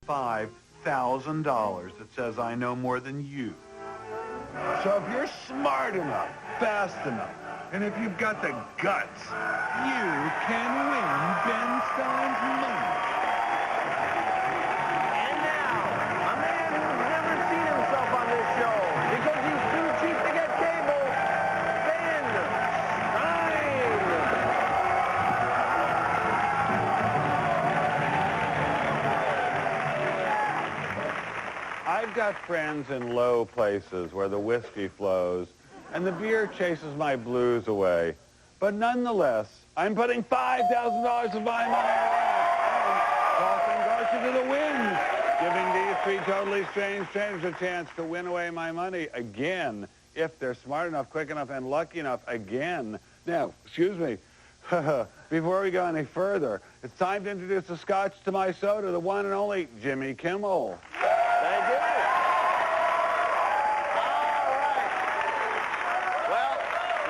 $5,000 that says I know more than you. So if you're smart enough, fast enough, and if you've got the guts, you can win Ben Stein's money. And now, a man who's never seen himself on this show because he's too cheap to get cable, Ben Stein. I've got friends in low places where the whiskey flows and the beer chases my blues away. But nonetheless, I'm putting $5,000 of my money and tossing Garcia to the winds, giving these three totally strange strangers a chance to win away my money again, if they're smart enough, quick enough, and lucky enough again. Now, excuse me, before we go any further, it's time to introduce the scotch to my soda, the one and only Jimmy Kimmel. Thank you.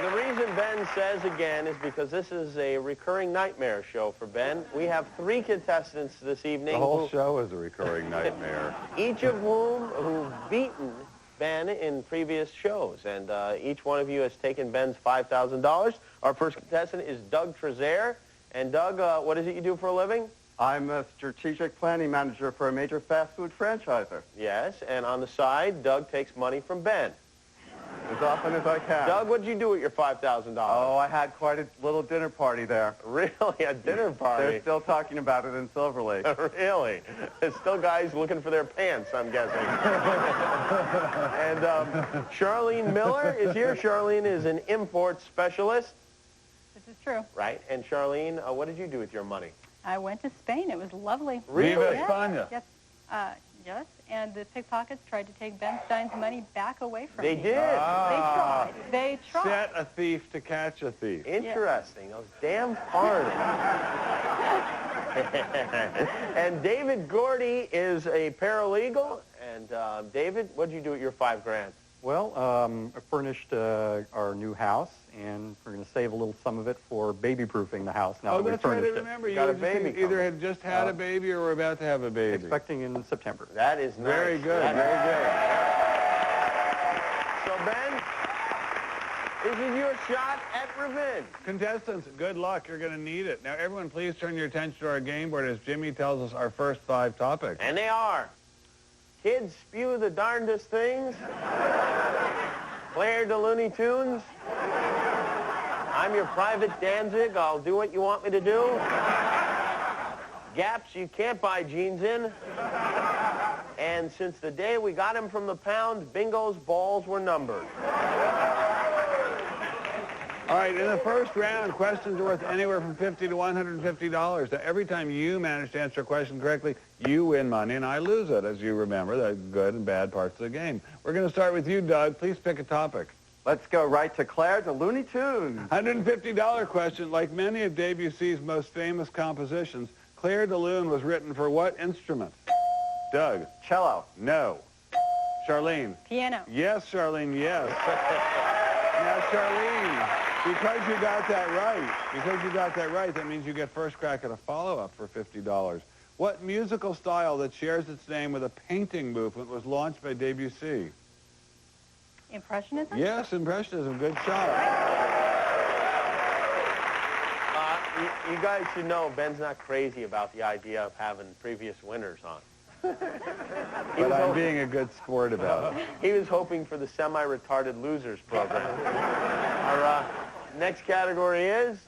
The reason Ben says again is because this is a recurring nightmare show for Ben. We have 3 contestants this evening. The whole show is a recurring nightmare. Each of who've beaten Ben in previous shows. And each one of you has taken Ben's $5,000. Our first contestant is Doug Trezaire. And Doug, what is it you do for a living? I'm a strategic planning manager for a major fast food franchisor. Yes, and on the side, Doug takes money from Ben. As often as I can. Doug, what did you do with your $5,000? Oh, I had quite a little dinner party there. Really? A dinner party? They're still talking about it in Silver Lake. Really? There's still guys looking for their pants, I'm guessing. And Charlene Miller is here. Charlene is an import specialist. This is true. Right. And Charlene, what did you do with your money? I went to Spain. It was lovely. Really? Viva Yes. España. Yes. Yes. And the pickpockets tried to take Ben Stein's money back away from They me. did? Ah. They tried. Set a thief to catch a thief. Interesting. Those damn foreigners. And David Gordy is a paralegal. And David, what did you do with your $5,000? Well, I furnished our new house, and we're going to save a little some of it for baby-proofing the house now that we've that's right. I furnished it. remember. You Got a just baby either coming. had just had a baby or were about to have a baby. Expecting in September. That is nice. Very good. That is Very good. So, Ben, this is your shot at revenge. Contestants, good luck. You're going to need it. Now, everyone, please turn your attention to our game board as Jimmy tells us our first 5 topics. And they are: kids spew the darndest things, Claire the Looney Tunes, I'm your private Danzig, I'll do what you want me to do, gaps you can't buy jeans in, and since the day we got him from the pound, Bingo's balls were numbered. All right, in the first round, questions are worth anywhere from $50 to $150. Now, every time you manage to answer a question correctly, you win money and I lose it, as you remember, the good and bad parts of the game. We're going to start with you, Doug. Please pick a topic. Let's go right to Claire, the Looney Tunes. $150 question. Like many of Debussy's most famous compositions, Claire de Lune was written for what instrument? Doug. Cello. No. Charlene. Piano. Yes, Charlene, yes. Now, Charlene, because you got that right, that means you get first crack at a follow-up for $50. What musical style that shares its name with a painting movement was launched by Debussy? Impressionism? Yes, Impressionism. Good shot. You guys should know Ben's not crazy about the idea of having previous winners on. But I'm being a good sport about it. He was hoping for the semi-retarded losers program. Our next category is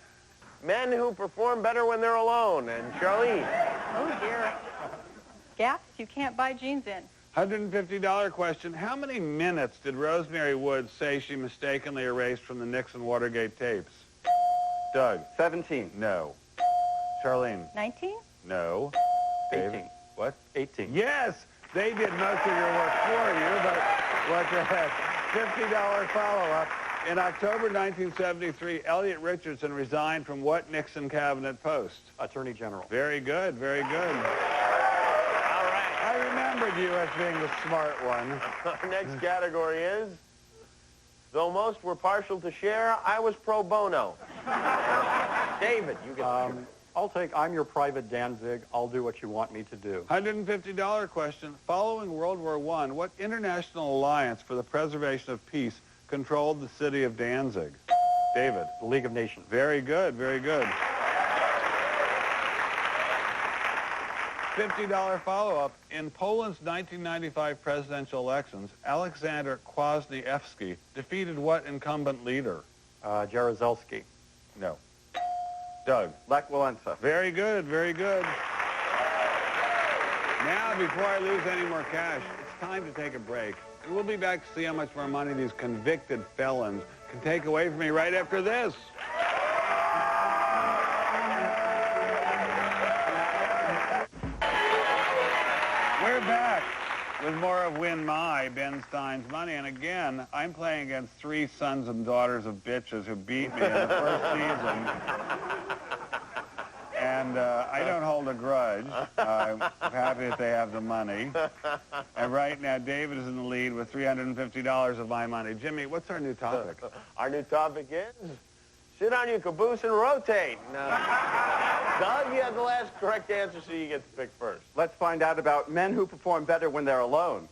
men who perform better when they're alone. And Charlene. Oh, dear. Gaps you can't buy jeans in. $150 question. How many minutes did Rosemary Woods say she mistakenly erased from the Nixon Watergate tapes? Doug. 17. No. Charlene. 19? No. 18. David? What? 18. Yes! They did most of your work for you, but what the heck? $50 follow-up. In October 1973, Elliot Richardson resigned from what Nixon cabinet post? Attorney General. Very good, very good. All right. I remembered you as being the smart one. Our next category is, though most were partial to share, I was pro bono. David, you get the I'll take I'm your private Danzig. I'll do what you want me to do. $150 question. Following World War I, what international alliance for the preservation of peace controlled the city of Danzig? David. The League of Nations. Very good, very good. $50 follow-up. In Poland's 1995 presidential elections, Aleksander Kwasniewski defeated what incumbent leader? Jaruzelski. No. Doug. Lech Walesa. Very good, very good. Now, before I lose any more cash, it's time to take a break. And we'll be back to see how much more money these convicted felons can take away from me right after this. We're back with more of Win My, Ben Stein's Money. And again, I'm playing against three sons and daughters of bitches who beat me in the first season. And I don't hold a grudge. I'm happy that they have the money. And right now, David is in the lead with $350 of my money. Jimmy, what's our new topic? Our new topic is sit on your caboose and rotate. Now, Doug, you had the last correct answer, so you get to pick first. Let's find out about men who perform better when they're alone.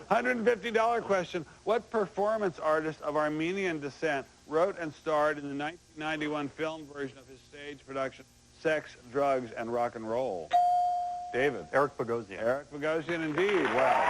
$150 question. What performance artist of Armenian descent wrote and starred in the 1991 film version of his stage production, Sex, Drugs, and Rock and Roll? David. Eric Bogosian. Eric Bogosian, indeed. Well,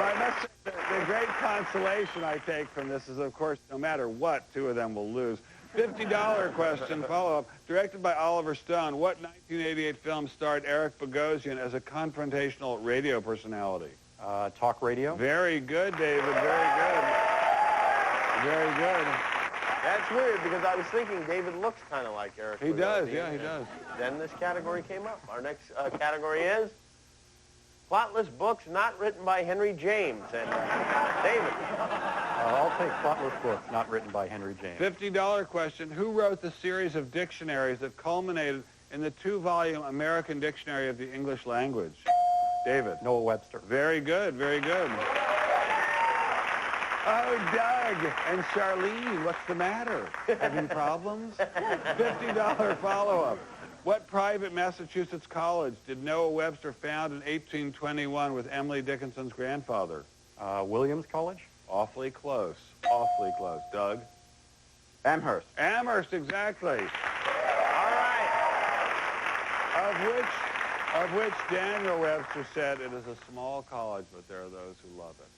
I must say the great consolation I take from this is, of course, no matter what, two of them will lose. $50 question, follow-up. Directed by Oliver Stone, what 1988 film starred Eric Bogosian as a confrontational radio personality? Talk radio. Very good, David. Very good. Very good. That's weird, because I was thinking David looks kind of like Eric. He does, yeah, he does. Then this category came up. Our next category is plotless books not written by Henry James. And David. I'll take plotless books not written by Henry James. $50 question. Who wrote the series of dictionaries that culminated in the 2-volume American Dictionary of the English Language? David. Noah Webster. Very good, very good. Oh, Doug and Charlene, what's the matter? Having problems? $50 follow-up. What private Massachusetts college did Noah Webster found in 1821 with Emily Dickinson's grandfather? Williams College. Awfully close. Awfully close. Doug? Amherst. Amherst, exactly. All right. Of which Daniel Webster said it is a small college, but there are those who love it.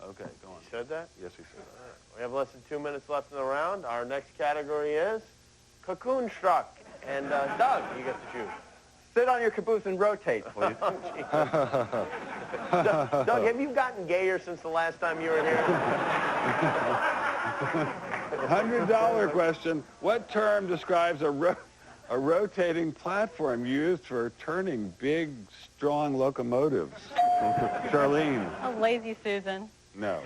Okay, go on. He said that? Yes, he said that. We have less than 2 minutes left in the round. Our next category is Cocoon Struck. And Doug, you get to choose. Sit on your caboose and rotate, please. Doug, have you gotten gayer since the last time you were here? $100 question. What term describes a rotating platform used for turning big, strong locomotives? Charlene. A lazy Susan. No.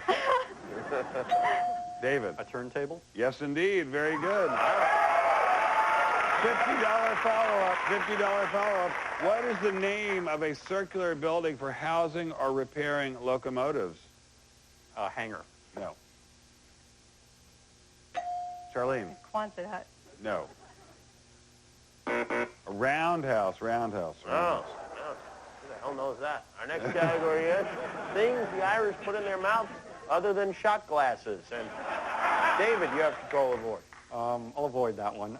David. A turntable. Yes, indeed. Very good. $50 follow-up. $50 follow-up. What is the name of a circular building for housing or repairing locomotives? Hangar. No. Charlene. Quonset hut. No. A roundhouse. Roundhouse. Oh. Who the hell knows that? Our next category is things the Irish put in their mouths other than shot glasses. And David, you have control of the board. I'll avoid that one.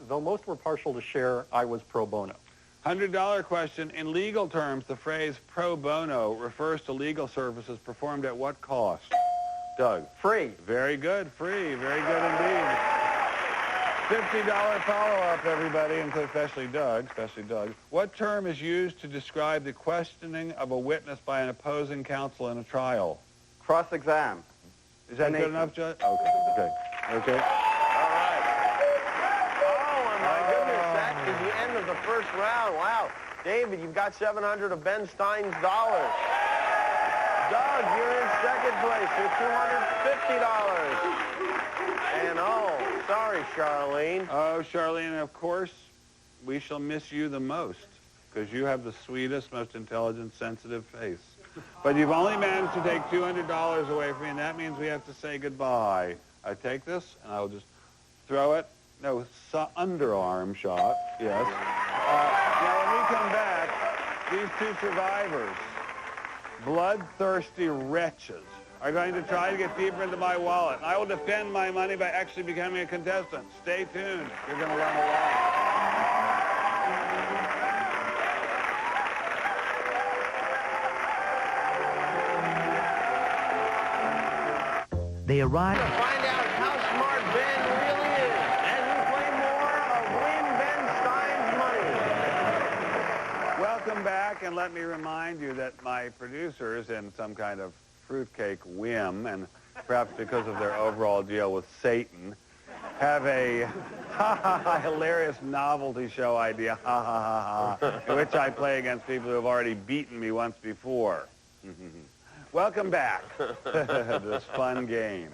Though most were partial to share, I was pro bono. $100 question. In legal terms, the phrase pro bono refers to legal services performed at what cost? Doug. Free. Very good. Free. Very good indeed. $50 follow-up, everybody, and especially Doug. What term is used to describe the questioning of a witness by an opposing counsel in a trial? Cross-exam. Is that good enough, Judge? Okay. The end of the first round. Wow. David, you've got 700 of Ben Stein's dollars. Doug, you're in second place with $250. And sorry, Charlene. Oh, Charlene, of course, we shall miss you the most because you have the sweetest, most intelligent, sensitive face. But you've only managed to take $200 away from me, and that means we have to say goodbye. I take this, and I'll just throw it. No, underarm shot, yes. Now, when we come back, these two survivors, bloodthirsty wretches, are going to try to get deeper into my wallet. I will defend my money by actually becoming a contestant. Stay tuned. You're going to learn a lot. They arrive. To find out how smart Ben really is, as we play more of Win Ben Stein's Money. Welcome back, and let me remind you that my producers, in some kind of fruitcake whim, and perhaps because of their overall deal with Satan, have a hilarious novelty show idea, in which I play against people who have already beaten me once before. Welcome back to this fun game.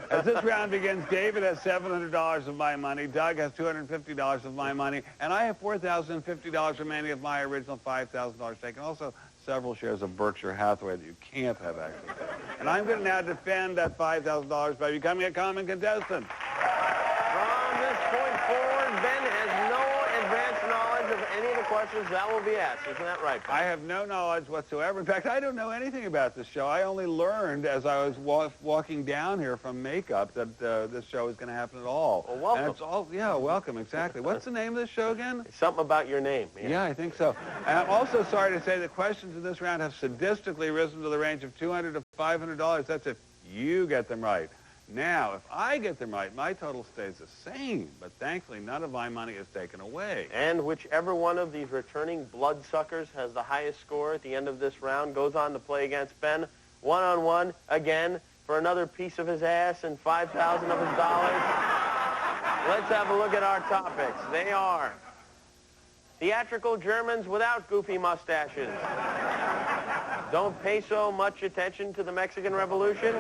As this round begins, David has $700 of my money, Doug has $250 of my money, and I have $4,050 remaining of my original $5,000 stake, and also several shares of Berkshire Hathaway that you can't have access to. And I'm going to now defend that $5,000 by becoming a common contestant. From this point forward, Ben has no advanced knowledge of any of the questions that will be asked. Isn't that right, Ben? I have no knowledge whatsoever. In fact, I don't know anything about this show. I only learned as I was walking down here from makeup that this show is going to happen at all. Well, welcome. And it's all, yeah, welcome, exactly. What's the name of this show again? Something about your name. Yeah, I think so. And I'm also sorry to say the questions in this round have sadistically risen to the range of $200 to $500. That's if you get them right. Now, if I get them right, my total stays the same, but thankfully none of my money is taken away. And whichever one of these returning bloodsuckers has the highest score at the end of this round goes on to play against Ben one-on-one again for another piece of his ass and 5,000 of his dollars. Let's have a look at our topics. They are theatrical Germans without goofy mustaches. Don't pay so much attention to the Mexican Revolution.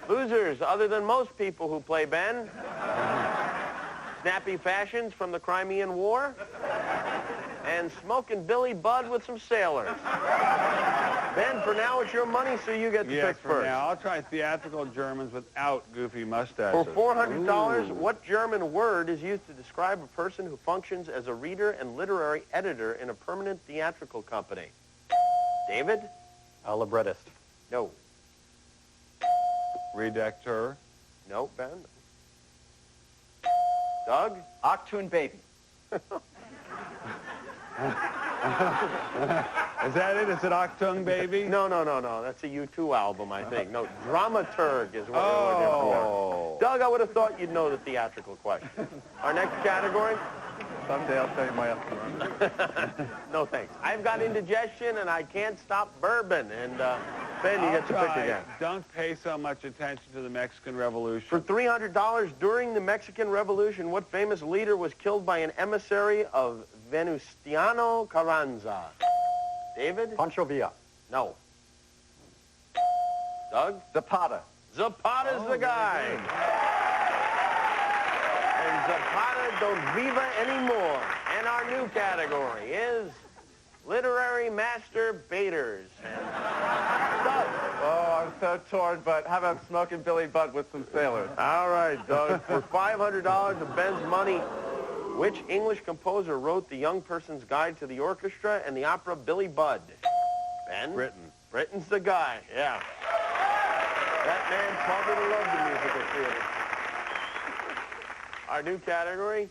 Losers other than most people who play Ben. Snappy fashions from the Crimean War. And smoking Billy Budd with some sailors. Ben, for now it's your money, so you get to pick for first. now. I'll try theatrical Germans without goofy mustaches. For $400, Ooh. what German word is used to describe a person who functions as a reader and literary editor in a permanent theatrical company? David? A librettist. No. Redacteur. No, Ben. Doug? Octoon baby. Is that it? Is it Octung Baby? No. That's a U2 album, I think. No, dramaturg is what we're looking for. Doug, I would have thought you'd know the theatrical question. Our next category? Someday I'll tell you my answer. No, thanks. I've got indigestion, and I can't stop bourbon. And, Ben, you get to pick again. Don't pay so much attention to the Mexican Revolution. For $300, during the Mexican Revolution, what famous leader was killed by an emissary of Venustiano Carranza? David? Pancho Villa. No. Doug? Zapata. Zapata's the guy. And Zapata don't viva anymore. And our new category is literary masturbators. And Doug. Oh, I'm so torn, but how about smoking Billy Budd with some sailors? All right, Doug. For $500 of Ben's money, which English composer wrote The Young Person's Guide to the Orchestra and the opera Billy Budd? Ben? Britain. Britain's the guy, yeah. That man taught me to love the musical theater. Our new category,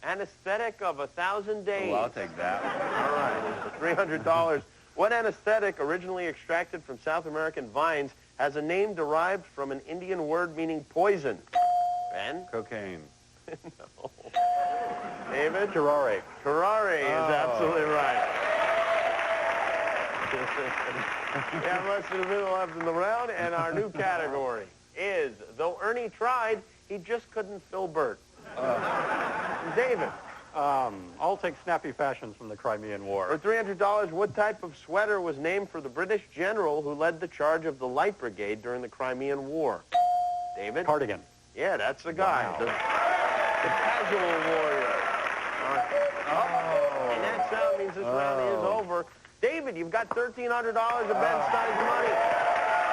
anesthetic of 1,000 days. Oh, I'll take that. All right, for $300. What anesthetic, originally extracted from South American vines, has a name derived from an Indian word meaning poison? Ben? Cocaine. No. David? Curare. Curare is absolutely right. Yeah, less than a minute left in the round, and our new category is, though Ernie tried, he just couldn't fill Bert. David? I'll take snappy fashions from the Crimean War. For $300, what type of sweater was named for the British general who led the charge of the Light Brigade during the Crimean War? David? Cardigan. Yeah, that's the guy. Wow. The casual warrior. And that sound means this round is over. David, you've got $1,300 of Ben Stein's money.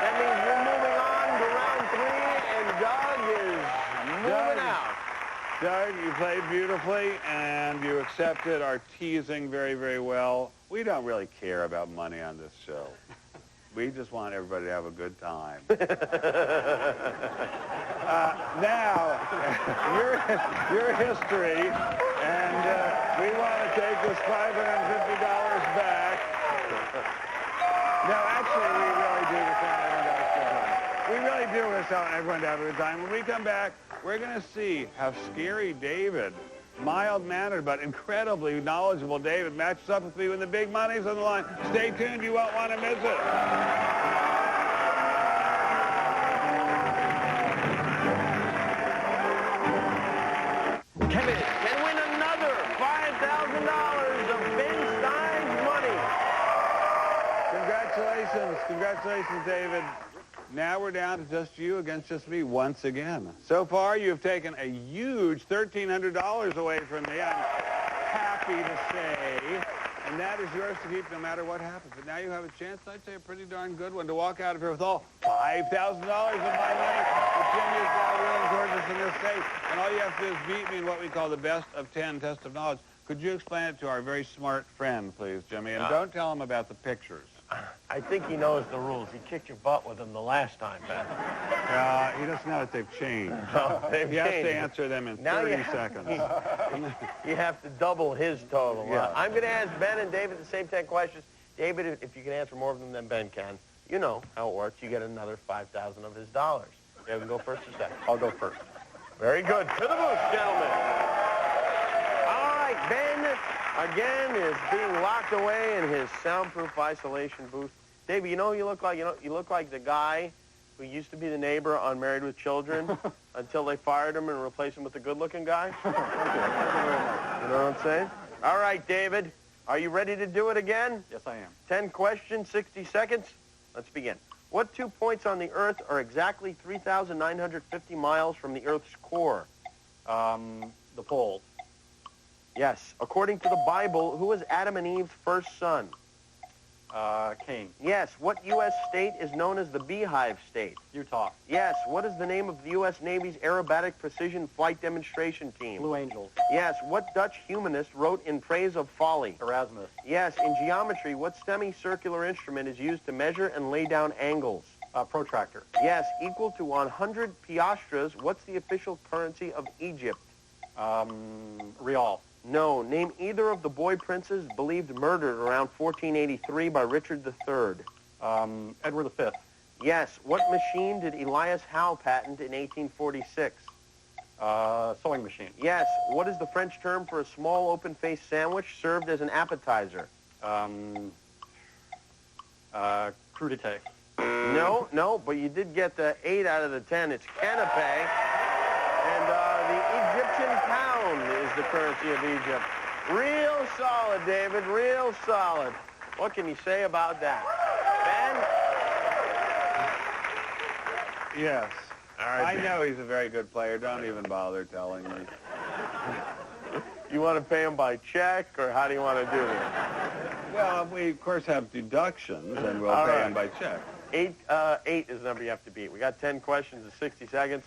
That means we're moving on to round 3, and Doug is moving out. Doug, you played beautifully, and you accepted our teasing very, very well. We don't really care about money on this show. We just want everybody to have a good time. Now, your history, and we want to take this $550 back. No, actually, we really do this want everyone to have a good time. We really do this want everyone to have a good time. When we come back, we're going to see how scary David, mild-mannered but incredibly knowledgeable David, matches up with me when the big money's on the line. Stay tuned. You won't want to miss it. Kevin can win another $5,000 of Ben Stein's money. Congratulations. Congratulations, David. Now we're down to just you against just me once again. So far, you've taken a huge $1,300 away from me, I'm happy to say. And that is yours to keep no matter what happens. But now you have a chance, I'd say a pretty darn good one, to walk out of here with all $5,000 of my money that Jimmy is now willing towards us in this state. And all you have to do is beat me in what we call the best of 10 test of knowledge. Could you explain it to our very smart friend, please, Jimmy? And don't tell him about the pictures. I think he knows the rules. He kicked your butt with them the last time, Ben. He doesn't know that they've changed. They've He has changed. to answer them in Now 30 seconds. You have to double his total. Yeah. I'm going to ask Ben and David the same 10 questions. David, if you can answer more of them than Ben can, you know how it works. You get another $5,000 of his dollars. You can go first or second? I'll go first. Very good. To the booth, gentlemen. All right, Ben, again, is being locked away in his soundproof isolation booth. David, you know who you look like? You look like the guy who used to be the neighbor on Married with Children until they fired him and replaced him with a good-looking guy. You know what I'm saying? All right, David, are you ready to do it again? Yes, I am. 10 questions, 60 seconds. Let's begin. What 2 points on the Earth are exactly 3,950 miles from the Earth's core? The poles. Yes. According to the Bible, who was Adam and Eve's first son? Cain. Yes. What U.S. state is known as the Beehive State? Utah. Yes. What is the name of the U.S. Navy's aerobatic precision flight demonstration team? Blue Angels. Yes. What Dutch humanist wrote in praise of folly? Erasmus. Yes. In geometry, what semicircular instrument is used to measure and lay down angles? Protractor. Yes. Equal to 100 piastres, what's the official currency of Egypt? Rial. No. Name either of the boy princes believed murdered around 1483 by Richard III. Edward V. Yes. What machine did Elias Howe patent in 1846? Sewing machine. Yes. What is the French term for a small open-faced sandwich served as an appetizer? Crudité. No, but you did get the 8 out of the 10. It's canapé. And the Egyptian pound is the currency of Egypt. Real solid, David, real solid. What can you say about that? Ben? Yes. All right, I know he's a very good player. Don't even bother telling me. You want to pay him by check, or how do you want to do this? Well, we, of course, have deductions, and we'll All pay right. him by check. 8 is the number you have to beat. We got 10 questions in 60 seconds.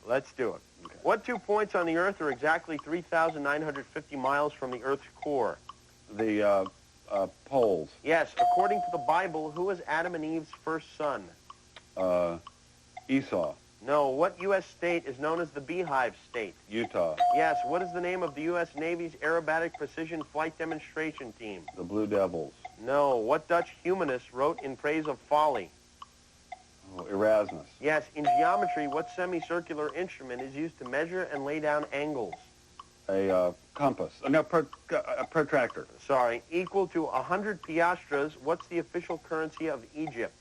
Let's do it. Okay. What 2 points on the Earth are exactly 3,950 miles from the Earth's core? The poles. Yes, according to the Bible, who was Adam and Eve's first son? Esau. No. What U.S. state is known as the Beehive State? Utah. Yes. What is the name of the U.S. Navy's aerobatic precision flight demonstration team? The Blue Devils. No. What Dutch humanist wrote in praise of folly? Oh, Erasmus. Yes. In geometry, what semicircular instrument is used to measure and lay down angles? A compass. No, a protractor. Sorry. Equal to 100 piastres, what's the official currency of Egypt?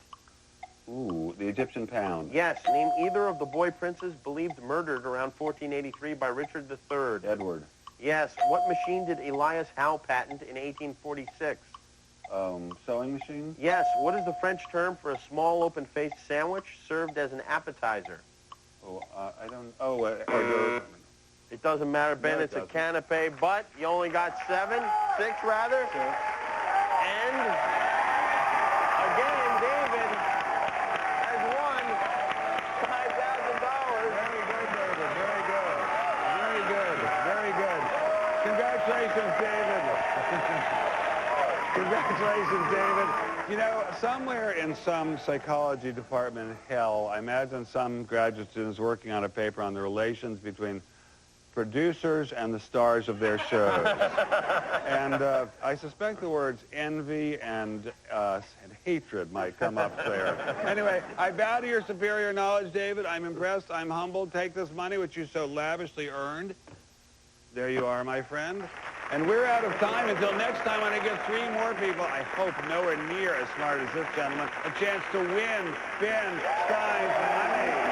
Ooh, the Egyptian pound. Yes. Name either of the boy princes believed murdered around 1483 by Richard III. Edward. Yes. What machine did Elias Howe patent in 1846? Sewing machine? Yes. What is the French term for a small open-faced sandwich served as an appetizer? Oh, I don't... Oh, hors d'oeuvre. It doesn't matter, Ben. No, it It's doesn't. a canapé, but you only got 6 rather. And again, David, Congratulations, David. You know, somewhere in some psychology department in hell, I imagine some graduate students working on a paper on the relations between producers and the stars of their shows. And I suspect the words envy and hatred might come up there. Anyway, I bow to your superior knowledge, David. I'm impressed. I'm humbled. Take this money, which you so lavishly earned. There you are, my friend. And we're out of time. Until next time, when I get 3 more people, I hope nowhere near as smart as this gentleman, a chance to win Ben Stein's money.